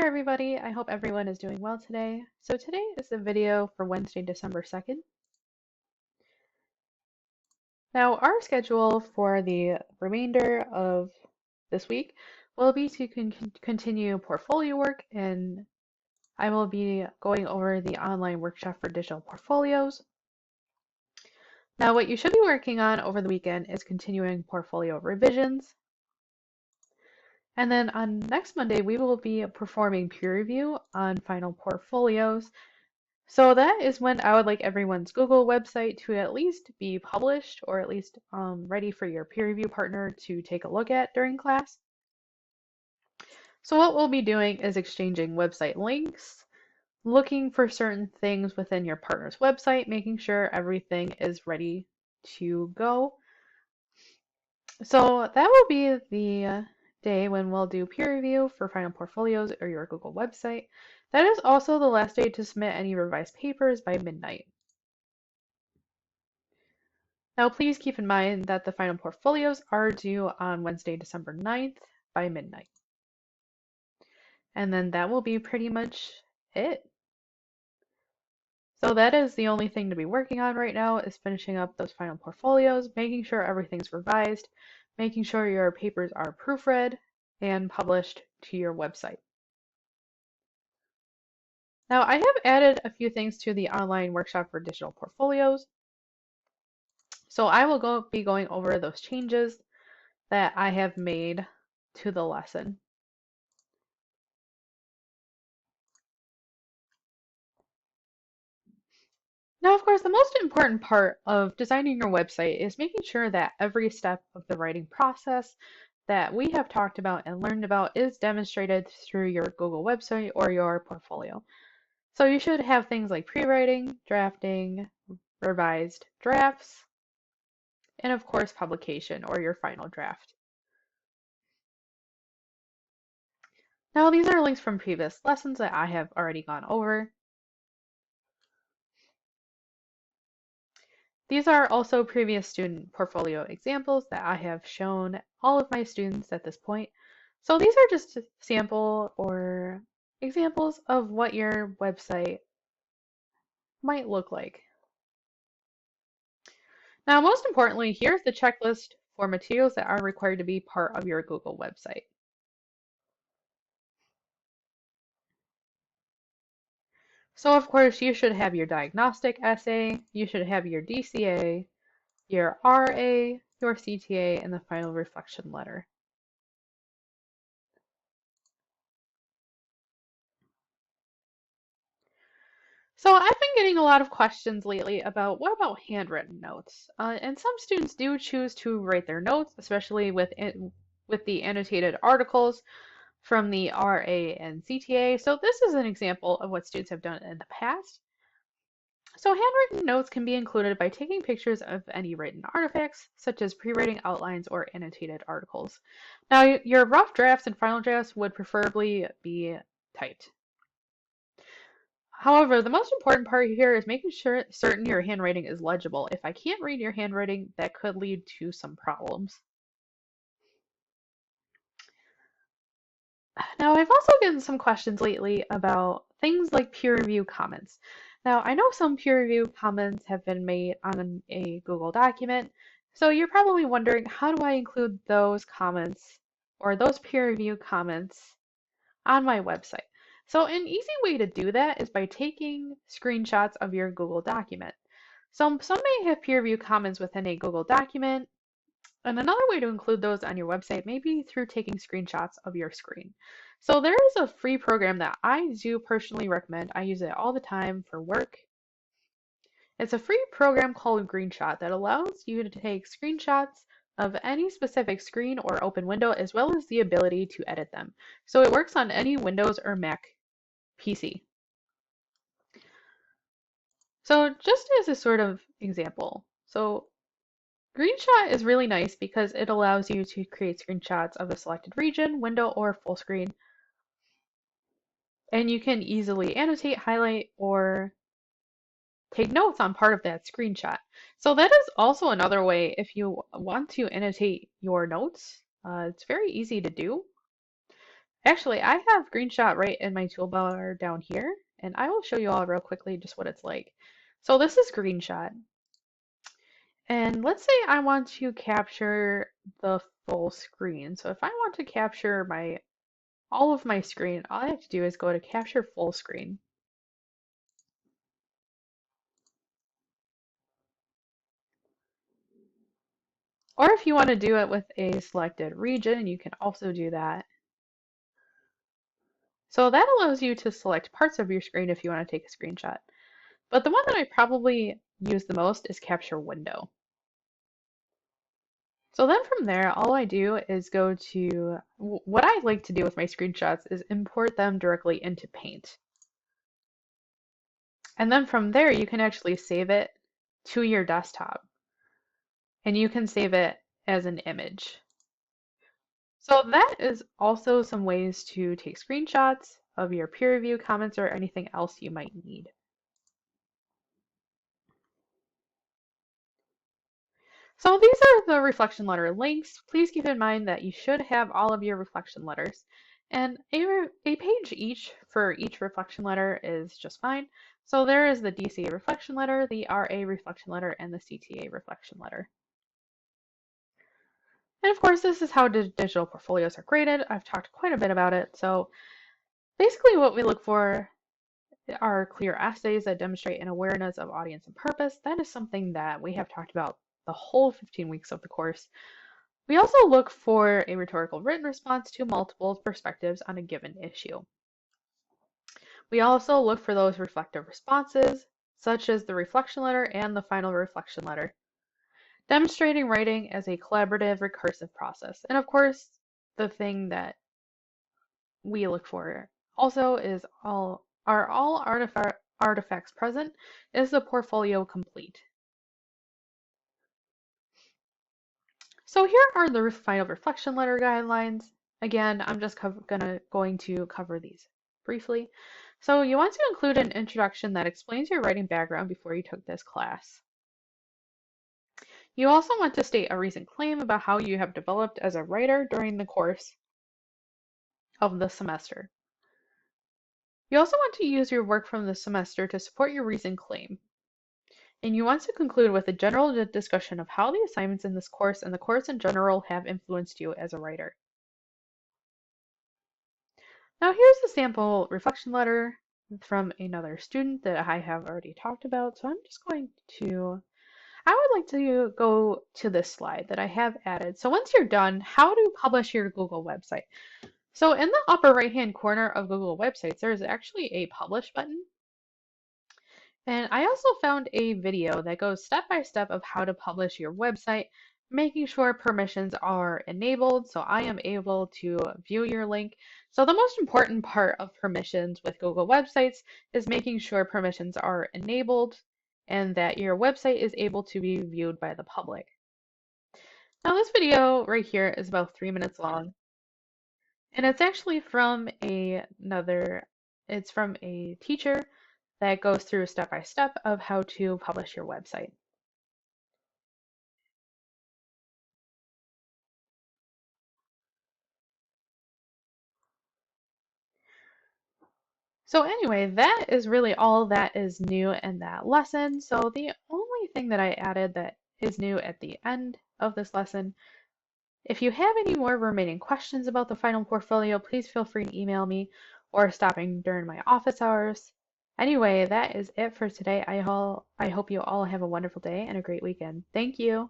there, everybody. I hope everyone is doing well today. So today is the video for Wednesday, December 2nd. Now, our schedule for the remainder of this week will be to continue portfolio work, and I will be going over the online workshop for digital portfolios. Now, what you should be working on over the weekend is continuing portfolio revisions. And then on next Monday, we will be performing peer review on final portfolios. So that is when I would like everyone's Google website to at least be published or at least ready for your peer review partner to take a look at during class. So what we'll be doing is exchanging website links, looking for certain things within your partner's website, making sure everything is ready to go. So that will be the day when we'll do peer review for final portfolios or your Google website. That is also the last day to submit any revised papers by midnight. Now, please keep in mind that the final portfolios are due on Wednesday, December 9th by midnight. And then that will be pretty much it. So that is the only thing to be working on right now is finishing up those final portfolios, making sure everything's revised, making sure your papers are proofread and published to your website. Now, I have added a few things to the online workshop for digital portfolios. So I will be going over those changes that I have made to the lesson. Now, of course, the most important part of designing your website is making sure that every step of the writing process that we have talked about and learned about is demonstrated through your Google website or your portfolio. So you should have things like pre-writing, drafting, revised drafts, and of course, publication or your final draft. Now, these are links from previous lessons that I have already gone over. These are also previous student portfolio examples that I have shown all of my students at this point. So these are just sample or examples of what your website might look like. Now, most importantly, here's the checklist for materials that are required to be part of your Google website. So of course, you should have your diagnostic essay, you should have your DCA, your RA, your CTA, and the final reflection letter. So I've been getting a lot of questions lately about what about handwritten notes? And some students do choose to write their notes, especially with the annotated articles from the RA and CTA. So this is an example of what students have done in the past. So handwritten notes can be included by taking pictures of any written artifacts, such as pre-writing outlines or annotated articles. Now, your rough drafts and final drafts would preferably be typed. However, the most important part here is making sure certain your handwriting is legible. If I can't read your handwriting, that could lead to some problems. Now, I've also gotten some questions lately about things like peer review comments. Now, I know some peer review comments have been made on a Google document, so you're probably wondering, how do I include those comments or those peer review comments on my website? So an easy way to do that is by taking screenshots of your Google document. Some may have peer review comments within a Google document, and another way to include those on your website may be through taking screenshots of your screen. So there is a free program that I do personally recommend. I use it all the time for work. It's a free program called GreenShot that allows you to take screenshots of any specific screen or open window as well as the ability to edit them. So it works on any Windows or Mac PC. So just as a sort of example, so GreenShot is really nice because it allows you to create screenshots of a selected region, window, or full screen. And you can easily annotate, highlight, or take notes on part of that screenshot. So that is also another way if you want to annotate your notes. It's very easy to do. Actually, I have Screenshot right in my toolbar down here, and I will show you all real quickly just what it's like. So this is Screenshot. And let's say I want to capture the full screen. So if I want to capture all of my screen, all I have to do is go to capture full screen. Or if you want to do it with a selected region, you can also do that. So that allows you to select parts of your screen if you want to take a screenshot. But the one that I probably use the most is capture window. So then from there, all I do is go to, what I like to do with my screenshots is import them directly into Paint. And then from there, you can actually save it to your desktop. And you can save it as an image. So that is also some ways to take screenshots of your peer review comments or anything else you might need. So these are the reflection letter links. Please keep in mind that you should have all of your reflection letters. And a page each for each reflection letter is just fine. So there is the DCA reflection letter, the RA reflection letter, and the CTA reflection letter. And of course, this is how digital portfolios are graded. I've talked quite a bit about it. So basically what we look for are clear essays that demonstrate an awareness of audience and purpose. That is something that we have talked about the whole 15 weeks of the course. We also look for a rhetorical written response to multiple perspectives on a given issue. We also look for those reflective responses, such as the reflection letter and the final reflection letter, demonstrating writing as a collaborative, recursive process. And of course, the thing that we look for also is are all artifacts present? Is the portfolio complete? So here are the final reflection letter guidelines. Again, I'm just going to cover these briefly. So you want to include an introduction that explains your writing background before you took this class. You also want to state a recent claim about how you have developed as a writer during the course of the semester. You also want to use your work from the semester to support your recent claim. And you want to conclude with a general discussion of how the assignments in this course and the course in general have influenced you as a writer. Now here's a sample reflection letter from another student that I have already talked about. So I'm just going to, I would like to go to this slide that I have added. So once you're done, how to publish your Google website. So in the upper right-hand corner of Google websites, there is actually a publish button. And I also found a video that goes step by step of how to publish your website, making sure permissions are enabled so I am able to view your link. So the most important part of permissions with Google websites is making sure permissions are enabled and that your website is able to be viewed by the public. Now this video right here is about 3 minutes long, and it's actually from it's from a teacher that goes through step by step of how to publish your website. So anyway, that is really all that is new in that lesson. So the only thing that I added that is new at the end of this lesson, if you have any more remaining questions about the final portfolio, please feel free to email me or stopping during my office hours. Anyway, that is it for today. I hope you all have a wonderful day and a great weekend. Thank you.